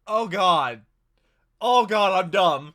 Oh god. Oh god, I'm dumb.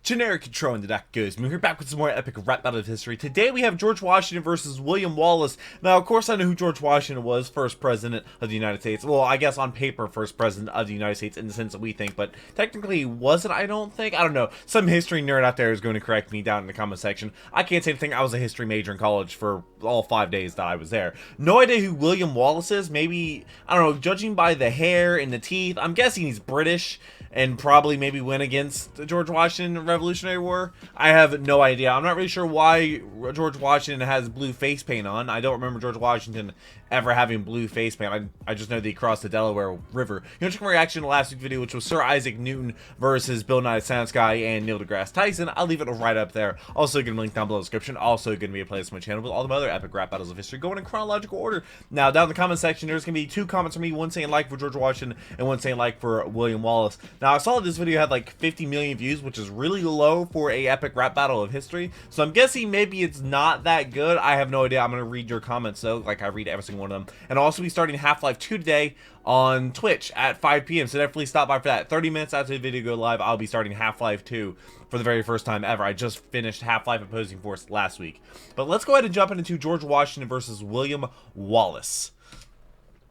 Generic control into that goes. We're back with some more epic rap battle of history. Today we have George Washington versus William Wallace. Now, of course, I know who George Washington was, first president of the United States. Well, I guess on paper, first president of the United States in the sense that we think, but technically he wasn't, I don't think. I don't know. Some history nerd out there is going to correct me down in the comment section. I can't say anything. I was a history major in college for all 5 days that I was there. No idea who William Wallace is. Maybe, I don't know, judging by the hair and the teeth, I'm guessing he's British and probably maybe went against the George Washington Revolutionary War. I have no idea. I'm not really sure why George Washington has blue face paint on. I don't remember George Washington ever having blue face paint. I just know that he crossed the Delaware River. You know, check my reaction to last week's video, which was Sir Isaac Newton versus Bill Nye the Science Guy and Neil deGrasse Tyson. I'll leave it right up there. Also, going to link down below in the description. Also, going to be a playlist on my channel with all the other epic rap battles of history going in chronological order. Now, down in the comment section, there's going to be 2 comments from me, one saying like for George Washington and one saying like for William Wallace. Now, I saw that this video had like 50 million views, which is really low for a epic rap battle of history. So I'm guessing maybe it's not that good. I have no idea. I'm going to read your comments though, like I read every single one of them. And I'll also be starting Half-Life 2 today on Twitch at 5 p.m. So definitely stop by for that. 30 minutes after the video go live, I'll be starting Half-Life 2 for the very first time ever. I just finished Half-Life Opposing Force last week. But let's go ahead and jump into George Washington versus William Wallace.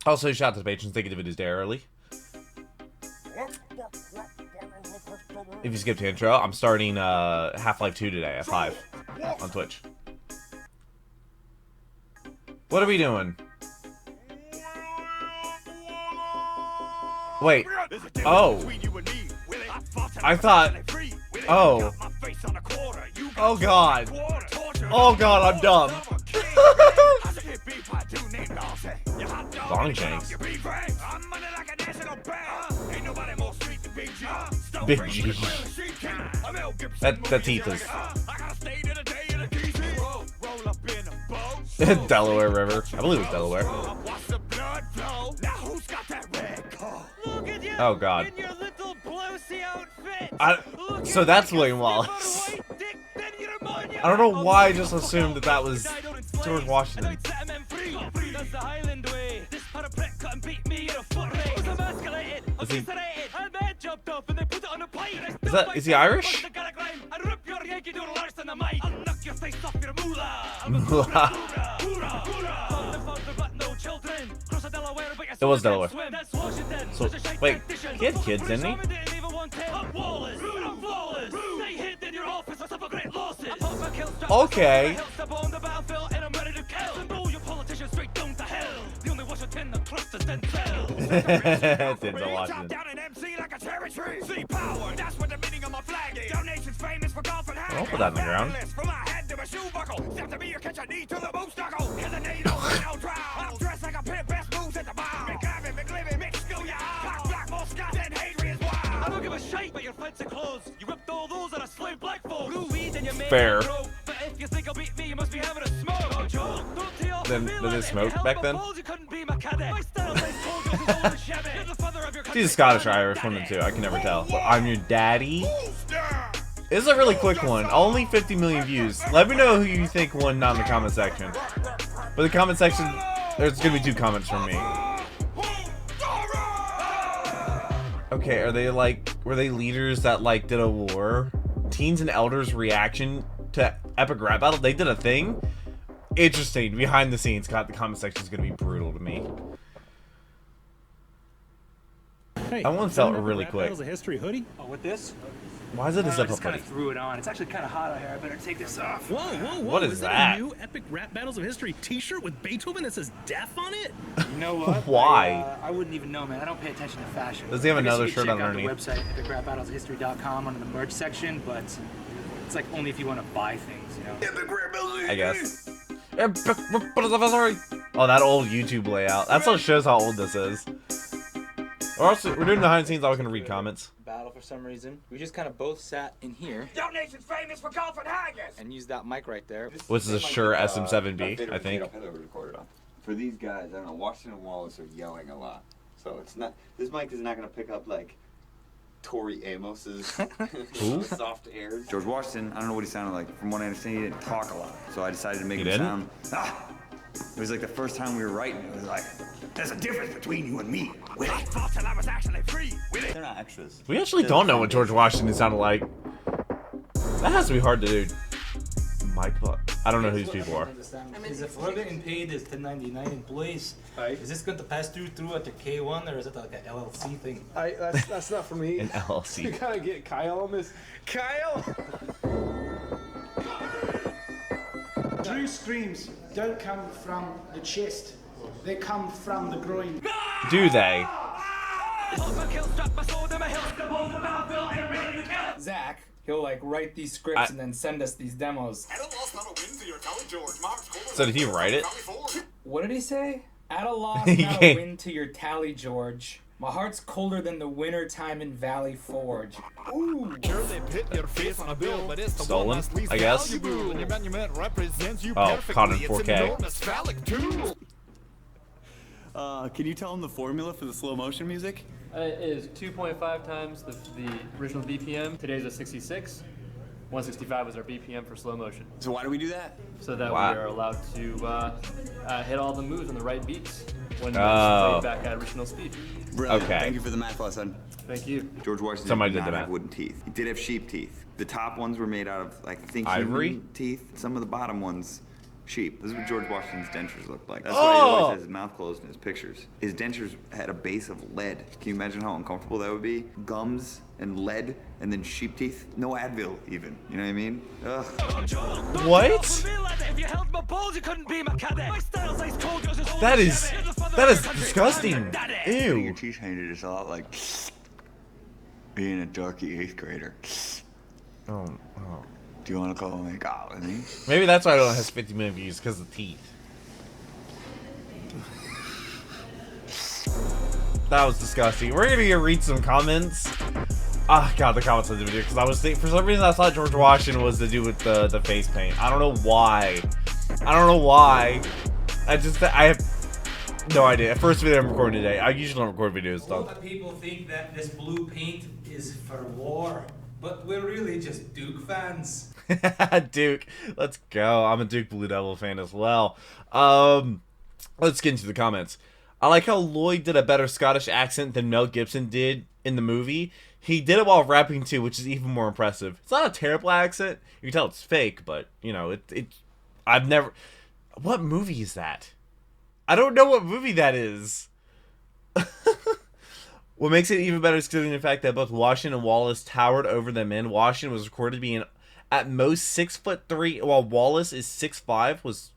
Also, shout out to the patrons. They get the videos day early. If you skipped the intro, I'm starting Half-Life 2 today at 5 on Twitch. What are we doing? Wait. Oh. I thought... Oh. Oh god. Oh god, I'm dumb. Longshanks. Big G. That teeth is... Delaware River. I believe it's Delaware. Oh god. So that's William Wallace. I don't know why I just assumed that that was George Washington. Is he Irish? It was Delaware. So, wait, he had kids, didn't he? Okay. Denzel Washington. I'll put that in the ground. Fair. Then did they smoke back then? He's Scottish or Irish, one of the two. I can never tell. But I'm your daddy. This is a really quick one. Only 50 million views. Let me know who you think won down in the comment section. But the comment section, there's gonna be 2 comments from me. Okay, are they like, were they leaders that like did a war? Teens and elders reaction to epic rap battle? They did a thing? Interesting. Behind the scenes, God, the comment section is gonna be brutal to me. Hey, that one felt really quick. A history hoodie? Oh, with this? Why is it a zip-up I just kind hoodie? of threw it on. It's actually kind of hot out here. I better take this off. Whoa, whoa, whoa. What is that? A new Epic Rap Battles of History t-shirt with Beethoven that says death on it? You know what? Why? I wouldn't even know, man. I don't pay attention to fashion. Does he have I guess another you could shirt check out underneath? the website, epicrapbattleshistory.com, under the merch section, but it's like only if you want to buy things, you know? I guess. Oh, that old YouTube layout. That still shows how old this is. We're doing behind the scenes. I can read comments. Battle for some reason. We just kind of both sat in here. Donation's famous for golfing haggis. And used that mic right there. Which is a Shure SM7B, I think. For these guys, I don't know, Washington and Wallace are yelling a lot. So it's not, this mic is not going to pick up like Tori Amos's soft airs. George Washington, I don't know what he sounded like. From what I understand, he didn't talk a lot. So I decided to make him didn't? sound, it was like the first time we were writing, it was like, There's a difference between you and me, Willie. I thought till I was actually free. They're not extras. We actually don't know what George Washington sounded like. That has to be hard to do. Mike, I don't know who these people are. Is if we're getting paid as 1099 employees, is this going to pass through at the K1 or is it like an LLC thing? That's not for me. An LLC. You gotta get Kyle on this. Kyle! True screams don't come from the chest. They come from the groin. Do they? Zach, he'll like write these scripts and then send us these demos. So did he write it? What did he say? At a loss, not a win to your tally, George. My heart's colder than the winter time in Valley Forge. Ooh. Stolen, I guess. Oh, caught in 4K. Can you tell them the formula for the slow motion music? It is 2.5 times the original BPM. Today's a 66. 165 is our BPM for slow motion. So why do we do that? So that we are allowed to hit all the moves on the right beats when played back at original speed. Brilliant. Okay. Thank you for the math lesson. Thank you. George Washington Somebody did did not the have math. wooden teeth. He did have sheep teeth. The top ones were made out of, like, I think, Ivory? human teeth. Some of the bottom ones, sheep. This is what George Washington's dentures looked like. That's why he always has his mouth closed in his pictures. His dentures had a base of lead. Can you imagine how uncomfortable that would be? Gums and lead and then sheep teeth. No Advil even. You know what I mean? Ugh. What? That is disgusting. Your Ew. teeth painted is a lot like being a dorky 8th grader. Oh. Do you want to go and make out with me? Maybe that's why I don't have 50 million views, because of the teeth. That was disgusting. We're gonna read some comments. Ah, God, the comments of the video, because I was thinking, for some reason I thought George Washington was the dude with the face paint. I don't know why. I have no idea. First video I'm recording today. I usually don't record videos. A lot of people think that this blue paint is for war, but we're really just Duke fans. Duke, let's go. I'm a Duke Blue Devil fan as well. Let's get into the comments. I like how Lloyd did a better Scottish accent than Mel Gibson did in the movie. He did it while rapping too, which is even more impressive. It's not a terrible accent. You can tell it's fake, but you know, I've never. What movie is that? I don't know what movie that is. What makes it even better is considering the fact that both Washington and Wallace towered over the men. Washington was recorded being at most 6'3", while Wallace is 6'5". Was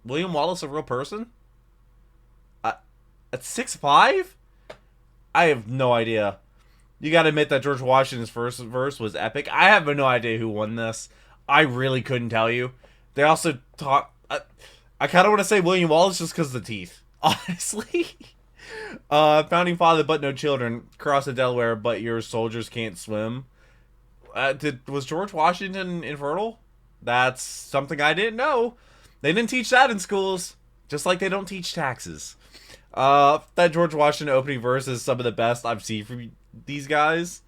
William Wallace a real person? At 6'5"? I have no idea. You gotta admit that George Washington's first verse was epic. I have no idea who won this. I really couldn't tell you. They also talk. I kind of want to say William Wallace just because of the teeth. Honestly. Founding father but no children. Cross the Delaware but your soldiers can't swim. Was George Washington infertile? That's something I didn't know. They didn't teach that in schools. Just like they don't teach taxes. That George Washington opening verse is some of the best I've seen from these guys.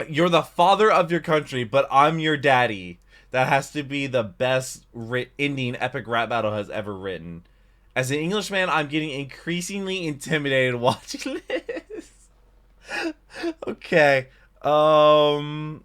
You're the father of your country, but I'm your daddy. That has to be the best Indian epic rap battle has ever written. As an Englishman, I'm getting increasingly intimidated watching this. Okay. I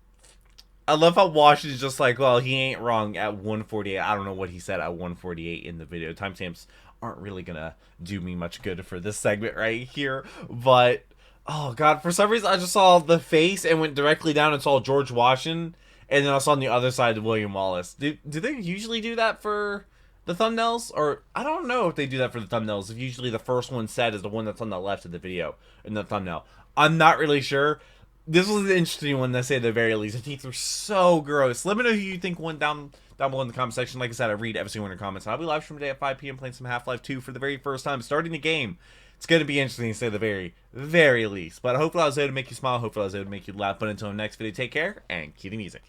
love how Washington's just like, well, he ain't wrong at 148. I don't know what he said at 148 in the video. Timestamps aren't really gonna do me much good for this segment right here. But, oh God, for some reason I just saw the face and went directly down and saw George Washington. And then I saw on the other side William Wallace. Do they usually do that for the thumbnails? Or, I don't know if they do that for the thumbnails. If usually the first one said is the one that's on the left of the video in the thumbnail. I'm not really sure. This was an interesting one, to say the very least. The teeth were so gross. Let me know who you think went down below in the comment section. Like I said, I read every single one of your comments. I'll be live streaming today at 5 p.m. playing some Half-Life 2 for the very first time. Starting the game. It's going to be interesting to say the very, very least. But hopefully I was able to make you smile. Hopefully I was able to make you laugh. But until the next video, take care and keep the music.